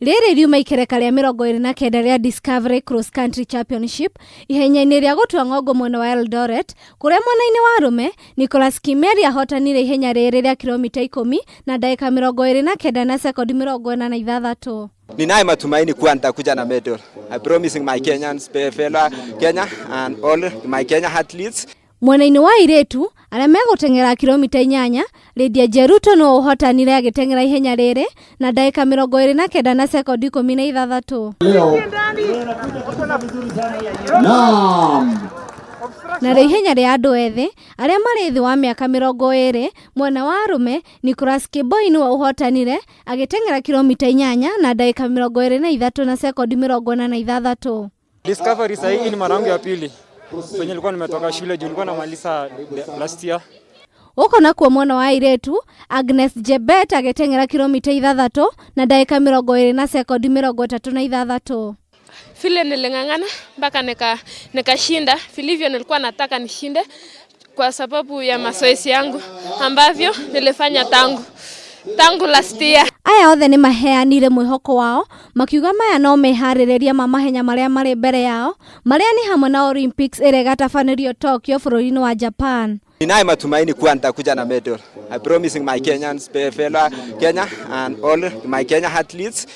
Riri riuma ikereka ria 29 ria Discovery Cross Country Championship ihenya-ini ria gutua ng'ongo mwena wa Eldoret kuria mwena-ini wa arume Kimeli ahotanire ihenya riri ria kiromita 10 na dakika 29 na sekondi 46. Ninaye matumaini kuwa nitakuja na medal. I promising my Kenyans, fellow Kenya and all my Kenya athletes. Mwena-ini wa airitu aria meguteng'era kiromita inyanya, Lydia Jeruto no ahotanire agiteng'era ihenya riri na dakika 29 na sekondi 16. Na ihenya ria andu ethi aria mari thi wa miaka 20 mwena wa arume Kimeli ni ahotanire agiteng'era kiromita inyanya na dakika 23 na sekondi 46. Discovery sahi ni mara yangu ya pili. Kwenye nilikuwa nimetoka shule juu nilikuwa namaliza last year. Uko na kwa mwana wa airitu Agnes Jebet agiteng'era kiromita 3 na dakika 20 na sekondi 36. Vile niling'ang'ana mpaka nikashinda. Vilivyo nilikuwa nataka nishinde kwa sababu ya mazoezi yangu ambavyo nilifanya tangu last year. Aya othe ni maheanire mwihoko wao makiuga maya no meharĩrĩria mahenya maria mari mbere yao maria ni hamwe na Olympics ĩrĩa ĩgatabanĩrio Tokyo bũrũri-inĩ wa Japan. Ninaye matumaini kuwa nitakuja na medal. I promising my Kenyans, fellow Kenya and all my Kenya athletes.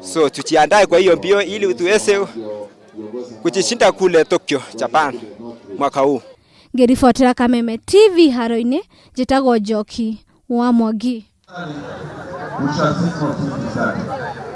So tujiandae kwa hiyo mbio ili tuweze kujishinda kule Tokyo, Japan mwaka huu. Ngĩribotera Kameme TV haro-inĩ njĩtagwo Njoki wa Mwangi.